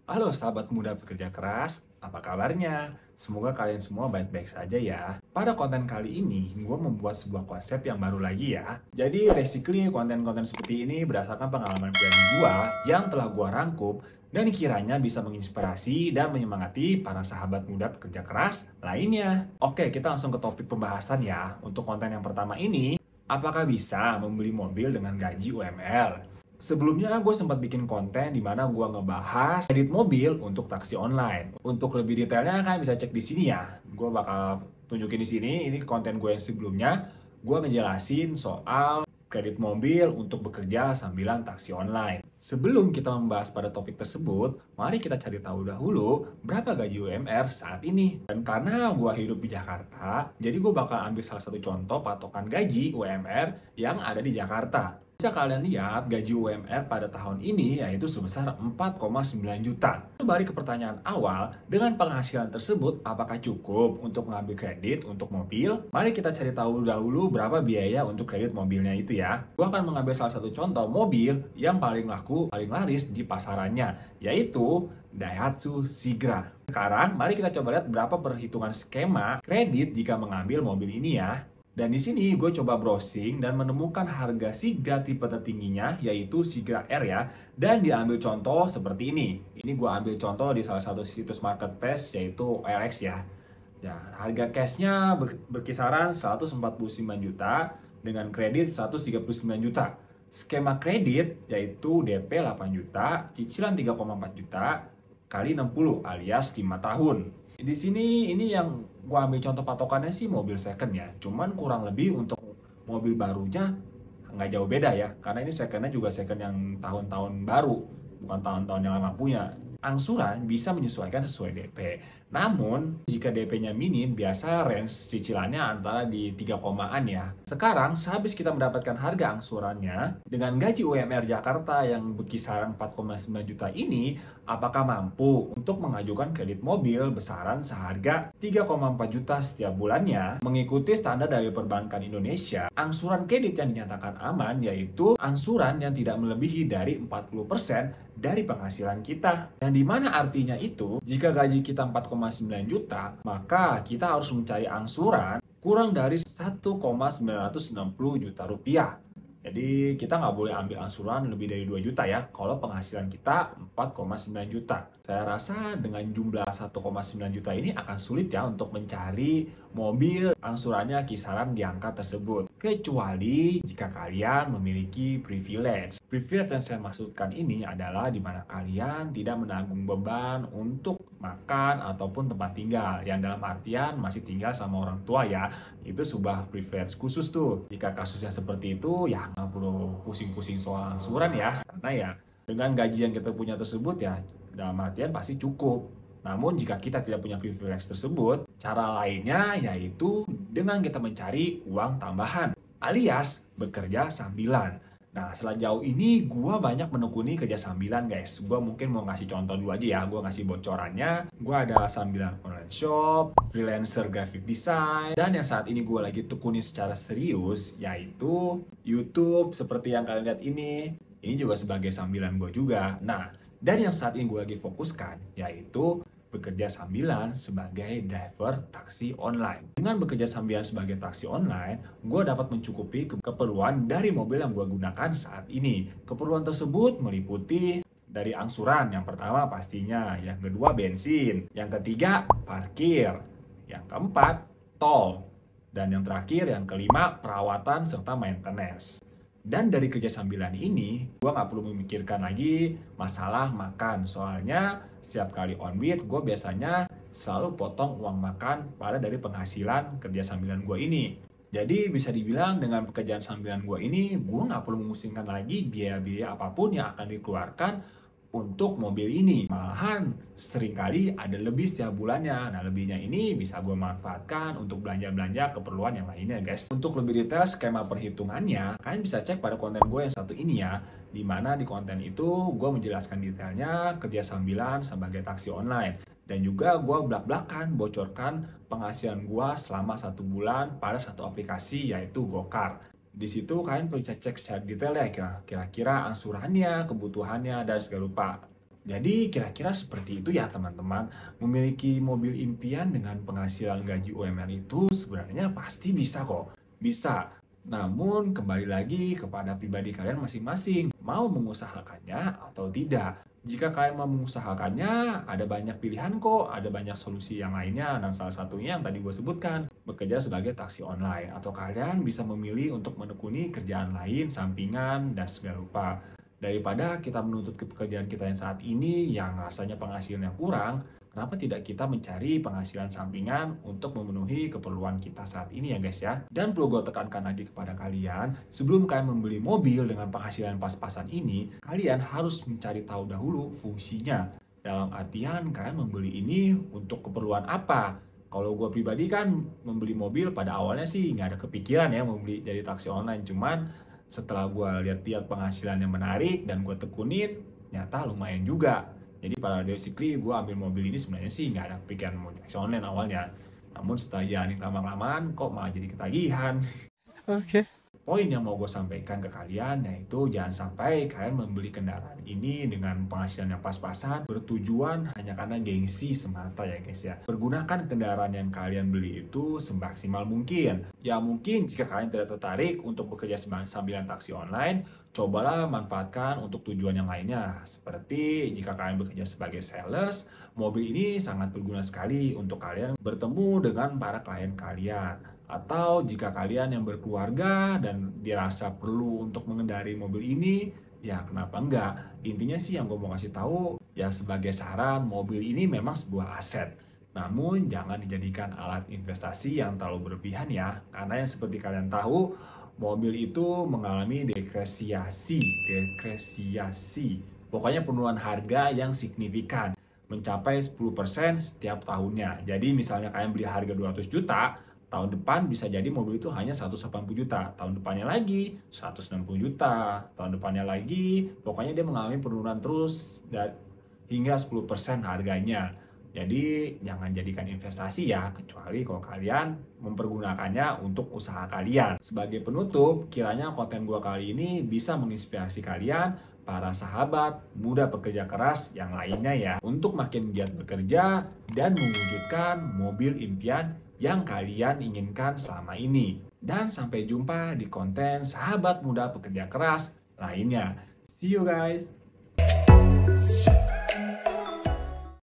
Halo sahabat muda pekerja keras, apa kabarnya? Semoga kalian semua baik-baik saja ya. Pada konten kali ini, gue membuat sebuah konsep yang baru lagi ya. Jadi basically konten-konten seperti ini berdasarkan pengalaman pribadi gue yang telah gue rangkum dan kiranya bisa menginspirasi dan menyemangati para sahabat muda pekerja keras lainnya. Oke, kita langsung ke topik pembahasan ya. Untuk konten yang pertama ini, apakah bisa membeli mobil dengan gaji UMR? Sebelumnya gue sempat bikin konten di mana gue ngebahas kredit mobil untuk taksi online. Untuk lebih detailnya kan bisa cek di sini ya. Gue bakal tunjukin di sini, ini konten gue yang sebelumnya. Gue ngejelasin soal kredit mobil untuk bekerja sambilan taksi online. Sebelum kita membahas pada topik tersebut, mari kita cari tahu dahulu berapa gaji UMR saat ini. Dan karena gue hidup di Jakarta, jadi gue bakal ambil salah satu contoh patokan gaji UMR yang ada di Jakarta. Bisa kalian lihat gaji UMR pada tahun ini yaitu sebesar 4,9 juta. Kembali ke pertanyaan awal, dengan penghasilan tersebut apakah cukup untuk mengambil kredit untuk mobil? Mari kita cari tahu dahulu berapa biaya untuk kredit mobilnya itu ya. Gua akan mengambil salah satu contoh mobil yang paling laku, paling laris di pasarannya, yaitu Daihatsu Sigra. Sekarang mari kita coba lihat berapa perhitungan skema kredit jika mengambil mobil ini ya. Dan di sini gue coba browsing dan menemukan harga Sigra tipe tertingginya yaitu Sigra R ya. Dan diambil contoh seperti ini. Ini gue ambil contoh di salah satu situs marketplace yaitu OLX ya. Ya, harga cashnya berkisaran 149 juta dengan kredit 139 juta. Skema kredit yaitu DP 8 juta, cicilan 3,4 juta kali 60 alias 5 tahun. Di sini ini yang gua ambil contoh patokannya sih mobil second ya. Cuman kurang lebih untuk mobil barunya nggak jauh beda ya. Karena ini secondnya juga second yang tahun-tahun baru, bukan tahun-tahun yang lama punya. Angsuran bisa menyesuaikan sesuai DP. Namun, jika DP-nya minim, biasa range cicilannya antara di 3 komaan ya. Sekarang, sehabis kita mendapatkan harga angsurannya, dengan gaji UMR Jakarta yang berkisaran 4,9 juta ini, apakah mampu untuk mengajukan kredit mobil besaran seharga 3,4 juta setiap bulannya? Mengikuti standar dari perbankan Indonesia, angsuran kredit yang dinyatakan aman yaitu angsuran yang tidak melebihi dari 40% dari penghasilan kita. Dan di mana artinya itu, jika gaji kita 4,9 juta, maka kita harus mencari angsuran kurang dari 1,960 juta rupiah. Jadi kita nggak boleh ambil angsuran lebih dari 2 juta ya, kalau penghasilan kita 4,9 juta. Saya rasa dengan jumlah 1,9 juta ini akan sulit ya untuk mencari mobil angsurannya kisaran di angka tersebut. Kecuali jika kalian memiliki privilege. Privilege yang saya maksudkan ini adalah di mana kalian tidak menanggung beban untuk makan ataupun tempat tinggal. Yang dalam artian masih tinggal sama orang tua ya. Itu sebuah privilege khusus tuh. Jika kasusnya seperti itu ya nggak perlu pusing-pusing soal angsuran ya. Karena ya dengan gaji yang kita punya tersebut ya dalam artian pasti cukup. Namun jika kita tidak punya privilege tersebut, cara lainnya yaitu dengan kita mencari uang tambahan alias bekerja sambilan. Nah, setelah jauh ini gue banyak menekuni kerja sambilan guys. Gue mungkin mau ngasih contoh dulu aja ya, gue ngasih bocorannya. Gue ada sambilan online shop, freelancer graphic design, dan yang saat ini gue lagi tekuni secara serius yaitu YouTube seperti yang kalian lihat ini. Ini juga sebagai sambilan gue juga. Nah, dan yang saat ini gue lagi fokuskan yaitu bekerja sambilan sebagai driver taksi online. Dengan bekerja sambilan sebagai taksi online, gue dapat mencukupi keperluan dari mobil yang gue gunakan saat ini. Keperluan tersebut meliputi dari angsuran, yang pertama pastinya, yang kedua bensin, yang ketiga parkir, yang keempat tol, dan yang terakhir, yang kelima perawatan serta maintenance. Dan dari kerja sambilan ini, gue nggak perlu memikirkan lagi masalah makan. Soalnya setiap kali on beat, gue biasanya selalu potong uang makan pada dari penghasilan kerja sambilan gue ini. Jadi bisa dibilang dengan pekerjaan sambilan gue ini, gue nggak perlu memusingkan lagi biaya-biaya apapun yang akan dikeluarkan untuk mobil ini. Malahan seringkali ada lebih setiap bulannya. Nah, lebihnya ini bisa gue manfaatkan untuk belanja-belanja keperluan yang lainnya guys. Untuk lebih detail skema perhitungannya, kalian bisa cek pada konten gue yang satu ini ya. Dimana di konten itu gue menjelaskan detailnya kerja sambilan sebagai taksi online. Dan juga gue belak-belakan bocorkan penghasilan gue selama 1 bulan pada satu aplikasi yaitu Gokar. Di situ kalian bisa cek secara detail ya kira-kira angsurannya, kebutuhannya, dan segala lupa Jadi kira-kira seperti itu ya teman-teman. Memiliki mobil impian dengan penghasilan gaji UMR itu sebenarnya pasti bisa kok. Bisa. Namun kembali lagi kepada pribadi kalian masing-masing. Mau mengusahakannya atau tidak. Jika kalian mau mengusahakannya, ada banyak pilihan kok. Ada banyak solusi yang lainnya. Dan salah satunya yang tadi gue sebutkan. Bekerja sebagai taksi online. Atau kalian bisa memilih untuk menekuni kerjaan lain, sampingan, dan segala rupa. Daripada kita menuntut ke pekerjaan kita yang saat ini yang rasanya penghasilannya kurang, kenapa tidak kita mencari penghasilan sampingan untuk memenuhi keperluan kita saat ini ya guys ya. Dan perlu gue tekankan lagi kepada kalian, sebelum kalian membeli mobil dengan penghasilan pas-pasan ini, kalian harus mencari tahu dahulu fungsinya. Dalam artian kalian membeli ini untuk keperluan apa? Kalau gue pribadi kan membeli mobil pada awalnya sih nggak ada kepikiran ya membeli jadi taksi online. Cuman setelah gue lihat-lihat penghasilan yang menarik dan gue tekunin, nyata lumayan juga. Jadi pada basically gue ambil mobil ini sebenarnya sih nggak ada kepikiran mau taksi online awalnya. Namun setelah jalanin lama-lamaan kok malah jadi ketagihan. Oke. Poin yang mau gue sampaikan ke kalian yaitu jangan sampai kalian membeli kendaraan ini dengan penghasilan yang pas-pasan bertujuan hanya karena gengsi semata ya guys ya. Pergunakan kendaraan yang kalian beli itu semaksimal mungkin. Ya mungkin jika kalian tidak tertarik untuk bekerja sambilan taksi online, cobalah manfaatkan untuk tujuan yang lainnya. Seperti jika kalian bekerja sebagai sales, mobil ini sangat berguna sekali untuk kalian bertemu dengan para klien kalian. Atau jika kalian yang berkeluarga dan dirasa perlu untuk mengendari mobil ini, ya kenapa enggak? Intinya sih yang gue mau kasih tahu, ya sebagai saran, mobil ini memang sebuah aset. Namun jangan dijadikan alat investasi yang terlalu berlebihan ya. Karena yang seperti kalian tahu, mobil itu mengalami depresiasi. Pokoknya penurunan harga yang signifikan. Mencapai 10% setiap tahunnya. Jadi misalnya kalian beli harga 200 juta, tahun depan bisa jadi mobil itu hanya 180 juta, tahun depannya lagi 160 juta, tahun depannya lagi, pokoknya dia mengalami penurunan terus hingga 10% harganya. Jadi jangan jadikan investasi ya, kecuali kalau kalian mempergunakannya untuk usaha kalian. Sebagai penutup, kiranya konten gua kali ini bisa menginspirasi kalian, para sahabat muda pekerja keras yang lainnya ya, untuk makin giat bekerja dan mewujudkan mobil impian yang kalian inginkan selama ini. Dan sampai jumpa di konten sahabat muda pekerja keras lainnya. See you guys!